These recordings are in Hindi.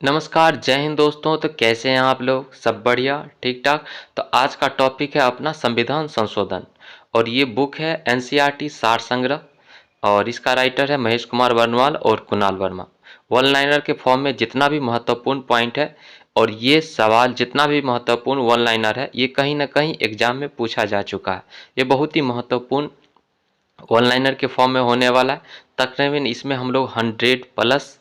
नमस्कार, जय हिंद दोस्तों। तो कैसे हैं आप लोग? सब बढ़िया, ठीक ठाक। तो आज का टॉपिक है अपना संविधान संशोधन और ये बुक है एनसीईआरटी सार संग्रह और इसका राइटर है महेश कुमार वर्णवाल और कुणाल वर्मा। वन लाइनर के फॉर्म में जितना भी महत्वपूर्ण पॉइंट है और ये सवाल जितना भी महत्वपूर्ण वन लाइनर है ये कहीं ना कहीं एग्जाम में पूछा जा चुका है। ये बहुत ही महत्वपूर्ण वन लाइनर के फॉर्म में होने वाला है। तकरीबन इसमें हम लोग 100+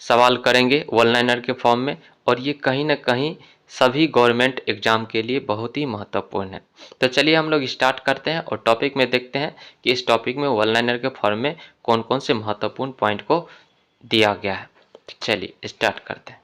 सवाल करेंगे वन लाइनर के फॉर्म में और ये कहीं ना कहीं सभी गवर्नमेंट एग्जाम के लिए बहुत ही महत्वपूर्ण है। तो चलिए हम लोग स्टार्ट करते हैं और टॉपिक में देखते हैं कि इस टॉपिक में वन लाइनर के फॉर्म में कौन कौन से महत्वपूर्ण पॉइंट को दिया गया है। चलिए स्टार्ट करते हैं।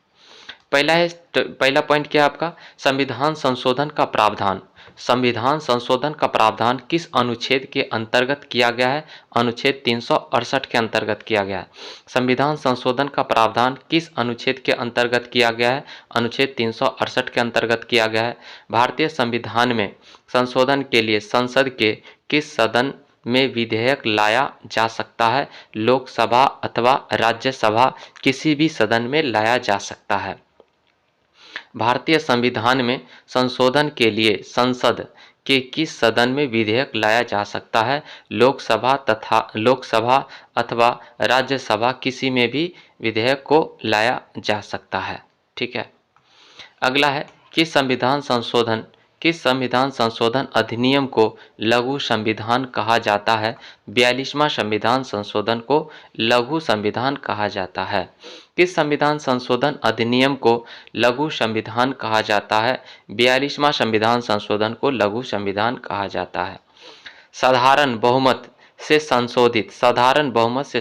पहला पॉइंट क्या है आपका? संविधान संशोधन का प्रावधान। संविधान संशोधन का प्रावधान किस अनुच्छेद के अंतर्गत किया गया है? अनुच्छेद 368 के अंतर्गत किया गया है। संविधान संशोधन का प्रावधान किस अनुच्छेद के अंतर्गत किया गया है? अनुच्छेद 368 के अंतर्गत किया गया है। भारतीय संविधान में संशोधन के लिए संसद के किस सदन में विधेयक लाया जा सकता है? लोकसभा अथवा राज्यसभा किसी भी सदन में लाया जा सकता है। भारतीय संविधान में संशोधन के लिए संसद के किस सदन में विधेयक लाया जा सकता है? लोकसभा अथवा राज्यसभा किसी में भी विधेयक को लाया जा सकता है। ठीक है। अगला है किस संविधान संशोधन अधिनियम को लघु संविधान कहा जाता है? 42वां संविधान संशोधन को लघु संविधान कहा जाता है। किस संविधान संशोधन अधिनियम को लघु संविधान कहा जाता है? 42वां संविधान संशोधन को लघु संविधान कहा जाता है। साधारण बहुमत से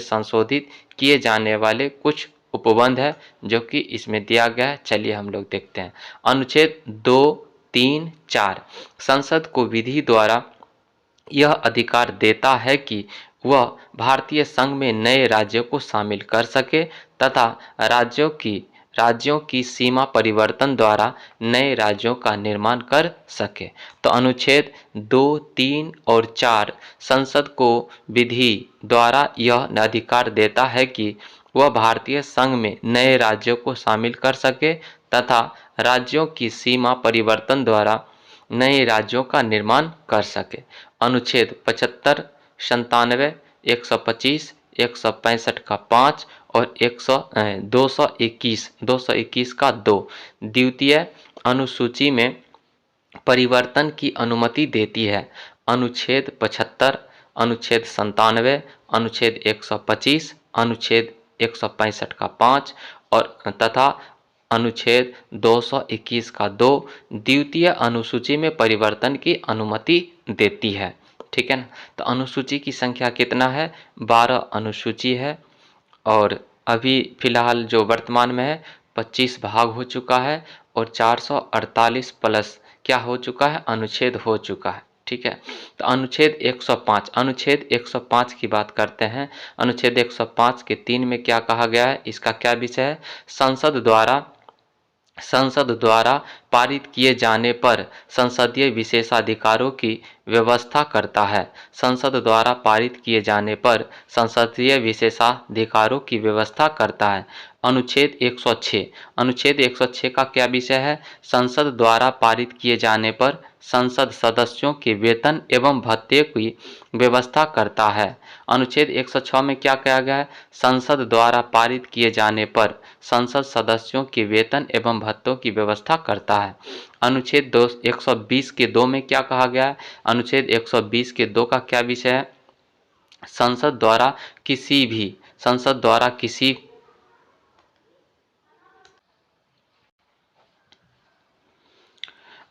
संशोधित किए जाने वाले कुछ उपबंध है जो कि इसमें दिया गया है। चलिए हम लोग देखते हैं। अनुच्छेद 2, 3, 4 संसद को विधि द्वारा यह अधिकार देता है कि वह भारतीय संघ में नए राज्यों को शामिल कर सके तथा राज्यों की सीमा परिवर्तन द्वारा नए राज्यों का निर्माण कर सके। तो अनुच्छेद 2, 3 और 4 संसद को विधि द्वारा यह अधिकार देता है कि वह भारतीय संघ में नए राज्यों को शामिल कर सके तथा राज्यों की सीमा परिवर्तन द्वारा नए राज्यों का निर्माण कर सके। अनुच्छेद 75, 97, 125, 165 का 5 और 221 का 2 द्वितीय अनुसूची में परिवर्तन की अनुमति देती है। अनुच्छेद 75, अनुच्छेद 97, अनुच्छेद 125, अनुच्छेद 165 का 5 और तथा अनुच्छेद 221 का 2 द्वितीय अनुसूची में परिवर्तन की अनुमति देती है। ठीक है ना। तो अनुसूची की संख्या कितना है? 12 अनुसूची है और अभी फिलहाल जो वर्तमान में है 25 भाग हो चुका है और 448 प्लस क्या हो चुका है? अनुच्छेद हो चुका है। ठीक है। तो अनुच्छेद 105 की बात करते हैं। अनुच्छेद 105 के 3 में क्या कहा गया है? इसका क्या विषय है? संसद द्वारा पारित किए जाने पर संसदीय विशेषाधिकारों की व्यवस्था करता है। संसद द्वारा पारित किए जाने पर संसदीय विशेषाधिकारों की व्यवस्था करता है। अनुच्छेद 106 का क्या विषय है? संसद द्वारा पारित किए जाने पर संसद सदस्यों के वेतन एवं भत्ते की व्यवस्था करता है। अनुच्छेद 106 में क्या कहा गया है? संसद द्वारा पारित किए जाने पर संसद सदस्यों के वेतन एवं भत्तों की व्यवस्था करता है। अनुच्छेद 120 के 2 में क्या कहा गया है? अनुच्छेद 120 के 2 का क्या विषय है? संसद द्वारा किसी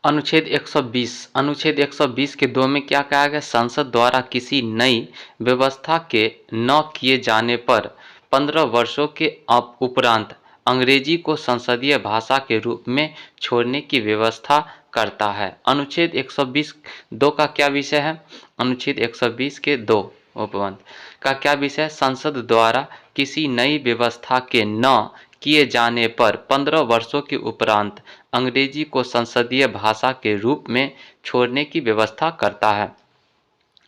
अनुच्छेद 120 के 2 में क्या कहा गया? संसद द्वारा किसी नई व्यवस्था के न किए जाने पर 15 वर्षों के उपरांत अंग्रेजी को संसदीय भाषा के रूप में छोड़ने की व्यवस्था करता है। अनुच्छेद 120 2 का क्या विषय है? अनुच्छेद 120 के 2 उपबंध का क्या विषय है? संसद द्वारा किसी नई व्यवस्था के न किए जाने पर 15 वर्षों के उपरांत अंग्रेजी को संसदीय भाषा के रूप में छोड़ने की व्यवस्था करता है।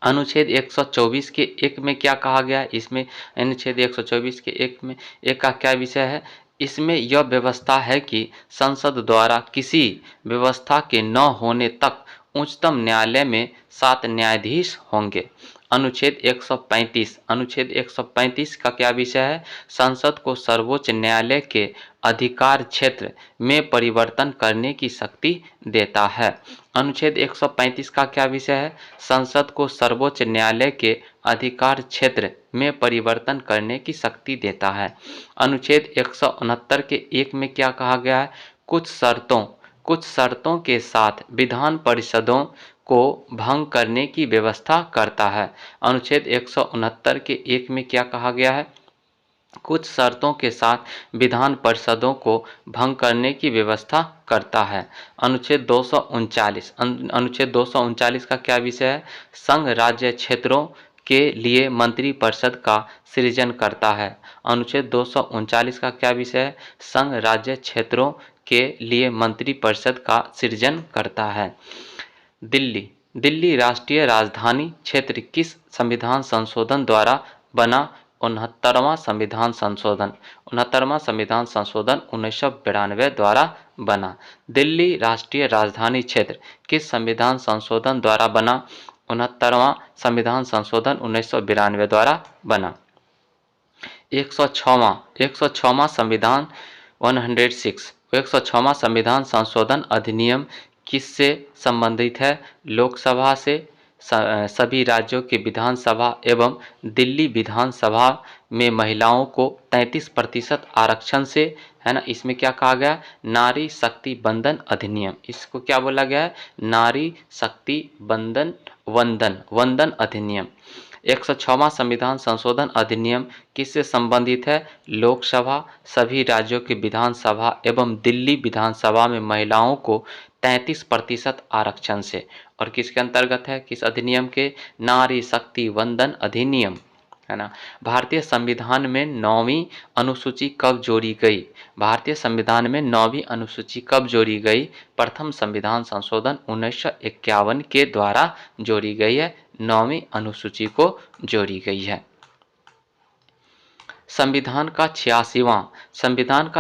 अनुच्छेद 124 के 1 में क्या कहा गया है? इसमें अनुच्छेद 124 के 1 में 1 का क्या विषय है? इसमें यह व्यवस्था है कि संसद द्वारा किसी व्यवस्था के न होने तक उच्चतम न्यायालय में 7 न्यायाधीश होंगे। अनुच्छेद 135 का क्या विषय है? संसद को सर्वोच्च न्यायालय के अधिकार क्षेत्र में परिवर्तन करने की शक्ति देता है। अनुच्छेद 135 का क्या विषय है? संसद को सर्वोच्च न्यायालय के अधिकार क्षेत्र में परिवर्तन करने की शक्ति देता है। अनुच्छेद 169 के 1 में क्या कहा गया है? कुछ शर्तों के साथ विधान परिषदों को भंग करने की व्यवस्था करता है। अनुच्छेद 169 के 1 में क्या कहा गया है? कुछ शर्तों के साथ विधान परिषदों को भंग करने की व्यवस्था करता है। अनुच्छेद 239 का क्या विषय है? संघ राज्य क्षेत्रों के लिए मंत्रिपरिषद का सृजन करता है। अनुच्छेद 239 का क्या विषय है? संघ राज्य क्षेत्रों के लिए मंत्रिपरिषद का सृजन करता है। दिल्ली राष्ट्रीय राजधानी क्षेत्र किस संविधान संशोधन द्वारा बना? 69वां संविधान संशोधन 1992 द्वारा बना। दिल्ली राष्ट्रीय राजधानी क्षेत्र किस संविधान संशोधन द्वारा बना? 69वां संविधान संशोधन 1992 द्वारा बना। 106वां संविधान 106वां संविधान संशोधन अधिनियम किससे संबंधित है? लोकसभा से, सभी राज्यों की विधानसभा एवं दिल्ली विधानसभा में महिलाओं को 33% आरक्षण से, है ना। इसमें क्या कहा गया? नारी शक्ति बंधन अधिनियम। इसको क्या बोला गया है? नारी शक्ति वंदन अधिनियम। 106वां संविधान संशोधन अधिनियम किससे संबंधित है? लोकसभा, सभी राज्यों की विधानसभा एवं दिल्ली विधानसभा में महिलाओं को 33% आरक्षण से। और किसके अंतर्गत है? किस अधिनियम के? नारी शक्ति वंदन अधिनियम, है ना। भारतीय संविधान में 9वीं अनुसूची कब जोड़ी गई? भारतीय संविधान में 9वीं अनुसूची कब जोड़ी गई? प्रथम संविधान संशोधन 1951 के द्वारा जोड़ी गई है। 9वीं अनुसूची को जोड़ी गई है। संविधान का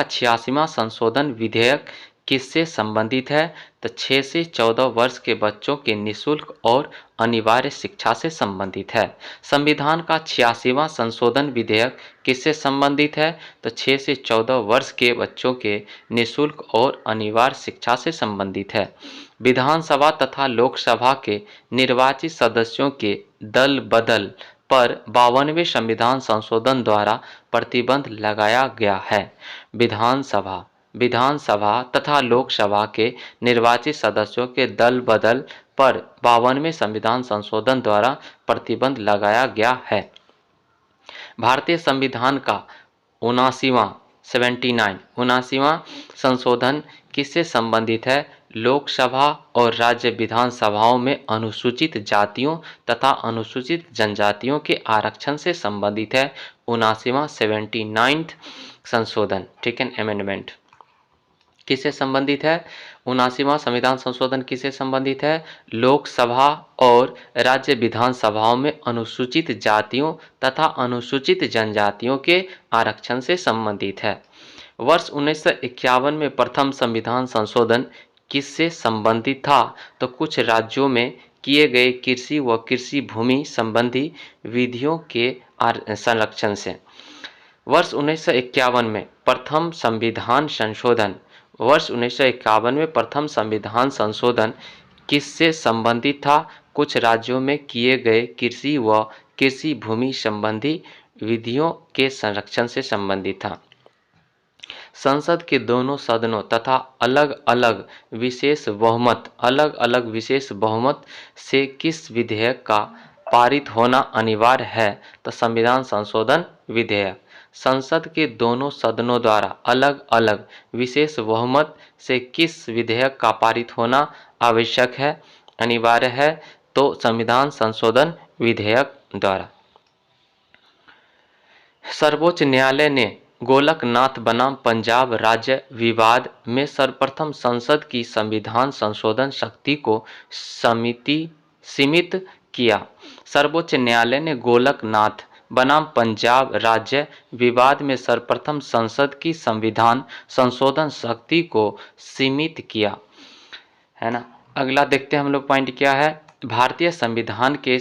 86वां संशोधन विधेयक किससे संबंधित है? तो 6 से 14 वर्ष के बच्चों के निःशुल्क और अनिवार्य शिक्षा से संबंधित है। संविधान का 86वां संशोधन विधेयक किससे संबंधित है? तो 6 से 14 वर्ष के बच्चों के निःशुल्क और अनिवार्य शिक्षा से संबंधित है। विधानसभा तथा लोकसभा के निर्वाचित सदस्यों के दल बदल पर 52वें संविधान संशोधन द्वारा प्रतिबंध लगाया गया है। विधानसभा तथा लोकसभा के निर्वाचित सदस्यों के दल बदल पर 52वें संविधान संशोधन द्वारा प्रतिबंध लगाया गया है। भारतीय संविधान का 79वां संशोधन किससे संबंधित है? लोकसभा और राज्य विधानसभाओं में अनुसूचित जातियों तथा अनुसूचित जनजातियों के आरक्षण से संबंधित है। 79वां संशोधन, ठीक है, अमेंडमेंट किससे संबंधित है? 79वां संविधान संशोधन किससे संबंधित है? लोकसभा और राज्य विधानसभाओं में अनुसूचित जातियों तथा अनुसूचित जनजातियों के आरक्षण से संबंधित है। वर्ष 1951 में प्रथम संविधान संशोधन किससे संबंधित था? तो कुछ राज्यों में किए गए कृषि व कृषि भूमि संबंधी विधियों के संरक्षण से। वर्ष 1951 में प्रथम संविधान संशोधन किससे संबंधित था? कुछ राज्यों में किए गए कृषि व कृषि भूमि संबंधी विधियों के संरक्षण से संबंधित था। संसद के दोनों सदनों तथा अलग अलग विशेष बहुमत से किस विधेयक का पारित होना अनिवार्य है? तो संविधान संशोधन विधेयक। संसद के दोनों सदनों द्वारा अलग अलग विशेष बहुमत से किस विधेयक का पारित होना आवश्यक है, अनिवार्य है? तो संविधान संशोधन विधेयक द्वारा। सर्वोच्च न्यायालय ने गोलकनाथ बनाम पंजाब राज्य विवाद में सर्वप्रथम संसद की संविधान संशोधन शक्ति को सीमित किया। सर्वोच्च न्यायालय ने गोलकनाथ बनाम पंजाब राज्य विवाद में सर्वप्रथम संसद की संविधान संशोधन शक्ति को सीमित किया, है ना। अगला देखते हैं हम लोग पॉइंट क्या है। भारतीय संविधान के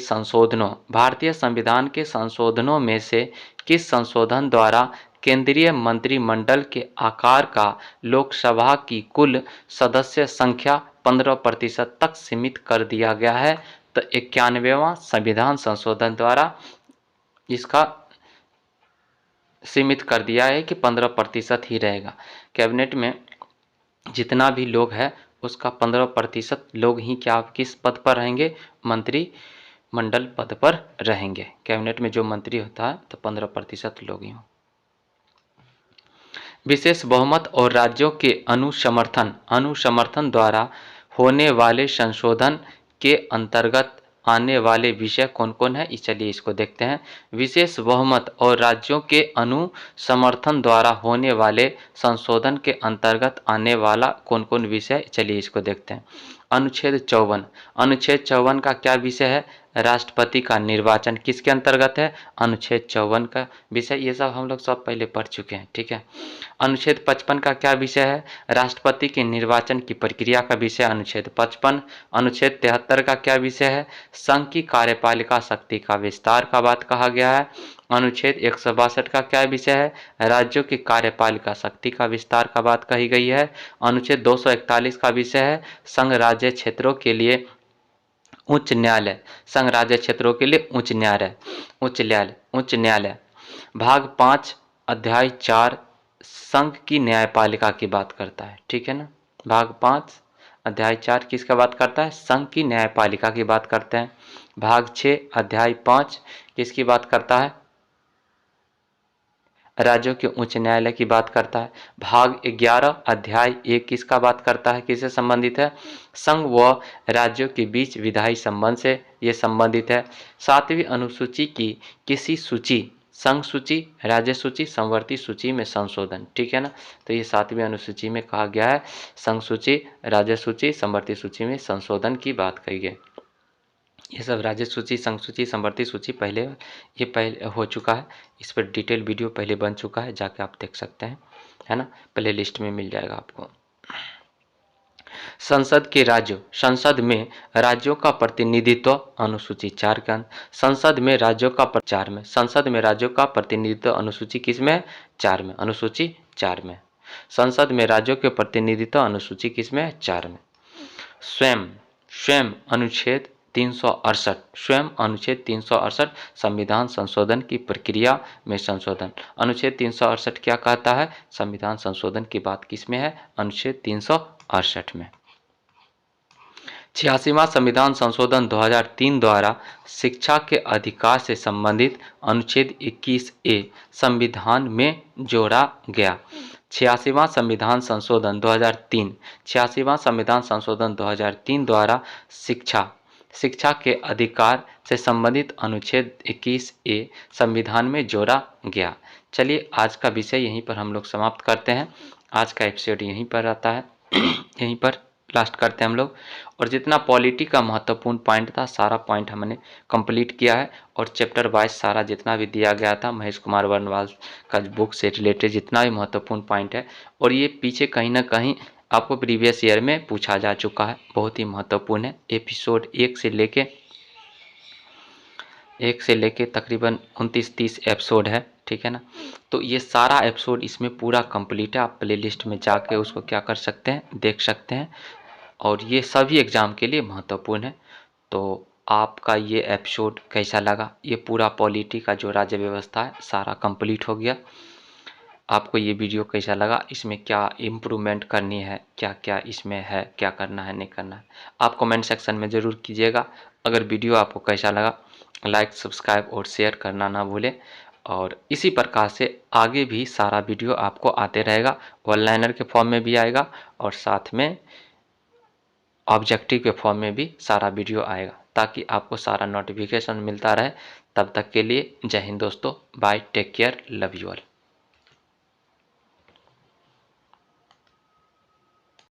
संशोधनों में से किस संशोधन द्वारा केंद्रीय मंत्रिमंडल के आकार का लोकसभा की कुल सदस्य संख्या 15% तक सीमित कर दिया गया है? तो 91वां संविधान संशोधन द्वारा इसका सीमित कर दिया है कि 15% ही रहेगा। कैबिनेट में जितना भी लोग है उसका 15% लोग ही क्या किस पद पर रहेंगे? मंत्रिमंडल पद पर रहेंगे। कैबिनेट में जो मंत्री होता है तो 15% लोग ही हों। विशेष बहुमत और राज्यों के अनुसमर्थन द्वारा होने वाले संशोधन के अंतर्गत आने वाले विषय कौन कौन है? चलिए इसको देखते हैं। विशेष बहुमत और राज्यों के अनुसमर्थन द्वारा होने वाले संशोधन के अंतर्गत आने वाला कौन कौन विषय? चलिए इसको देखते हैं। अनुच्छेद 54 का क्या विषय है? राष्ट्रपति का निर्वाचन किसके अंतर्गत है? अनुच्छेद 54 का विषय। ये सब हम लोग सब पहले पढ़ चुके हैं, ठीक है। अनुच्छेद 55 का क्या विषय है? राष्ट्रपति के निर्वाचन की प्रक्रिया का विषय, अनुच्छेद 55। अनुच्छेद 73 का क्या विषय है? संघ की कार्यपालिका शक्ति का विस्तार का बात कहा गया है। अनुच्छेद 162 का क्या विषय है? राज्यों की कार्यपालिका शक्ति का विस्तार का बात कही गई है। अनुच्छेद 241 का विषय है संघ राज्य क्षेत्रों के लिए उच्च न्यायालय, संघ राज्य क्षेत्रों के लिए उच्च न्यायालय। भाग 5 अध्याय 4 संघ की न्यायपालिका की बात करता है, ठीक है ना। भाग 5 अध्याय 4 किसका बात करता है? संघ की न्यायपालिका की बात करते हैं। भाग 6 अध्याय 5 किसकी बात करता है? राज्यों के उच्च न्यायालय की बात करता है। भाग 11 अध्याय 1 किसका बात करता है? किससे संबंधित है? संघ व राज्यों के बीच विधायी संबंध से ये संबंधित है। 7वीं अनुसूची की किसी सूची, संघ सूची, राज्य सूची, समवर्ती सूची में संशोधन, ठीक है ना। तो ये 7वीं अनुसूची में कहा गया है संघ सूची, राज्य सूची, समवर्ती सूची में संशोधन की बात कही गई। ये सब राज्य सूची, संघ सूची, समवर्ती सूची पहले हो चुका है। इस पर डिटेल वीडियो पहले बन चुका है, जाके आप देख सकते हैं, है ना। प्ले लिस्ट में मिल जाएगा आपको। संसद में राज्यों का प्रतिनिधित्व, अनुसूची 4 के अंत। संसद में राज्यों का प्रतिनिधित्व अनुसूची किस में? 4 में, अनुसूची 4 में। संसद में राज्यों के प्रतिनिधित्व अनुसूची किस में? 4 में। स्वयं अनुच्छेद 368 संविधान संशोधन की प्रक्रिया में संशोधन। अनुच्छेद 368 क्या कहता है? संविधान संशोधन की बात किस में है? अनुच्छेद 368 में। 86वां संविधान संशोधन 2003 द्वारा शिक्षा के अधिकार से संबंधित अनुच्छेद 21A संविधान में जोड़ा गया। 86वां संविधान संशोधन 2003 द्वारा शिक्षा के अधिकार से संबंधित अनुच्छेद 21A संविधान में जोड़ा गया। चलिए आज का विषय यहीं पर हम लोग समाप्त करते हैं। आज का एपिसोड यहीं पर आता है, यहीं पर लास्ट करते हैं हम लोग। और जितना पॉलिटी का महत्वपूर्ण पॉइंट था सारा पॉइंट हमने कंप्लीट किया है। और चैप्टर वाइज सारा जितना भी दिया गया था महेश कुमार वर्णवाल का बुक से रिलेटेड जितना भी महत्वपूर्ण पॉइंट है, और ये पीछे कहीं ना कहीं आपको प्रीवियस ईयर में पूछा जा चुका है, बहुत ही महत्वपूर्ण है। एपिसोड 1 से लेके तकरीबन 29-30 एपिसोड है, ठीक है ना। तो ये सारा एपिसोड इसमें पूरा कंप्लीट है। आप प्लेलिस्ट में जाके उसको क्या कर सकते हैं, देख सकते हैं। और ये सभी एग्ज़ाम के लिए महत्वपूर्ण है। तो आपका ये एपिसोड कैसा लगा? ये पूरा पॉलिटी का जो राज्य व्यवस्था है सारा कंप्लीट हो गया। आपको ये वीडियो कैसा लगा? इसमें क्या इम्प्रूवमेंट करनी है, क्या क्या इसमें है, क्या करना है, नहीं करना है, आप कमेंट सेक्शन में ज़रूर कीजिएगा। अगर वीडियो आपको कैसा लगा लाइक, सब्सक्राइब और शेयर करना ना भूलें। और इसी प्रकार से आगे भी सारा वीडियो आपको आते रहेगा। वन लाइनर के फॉर्म में भी आएगा और साथ में ऑब्जेक्टिव के फॉर्म में भी सारा वीडियो आएगा, ताकि आपको सारा नोटिफिकेशन मिलता रहे। तब तक के लिए जय हिंद दोस्तों, bye, take care, love you all.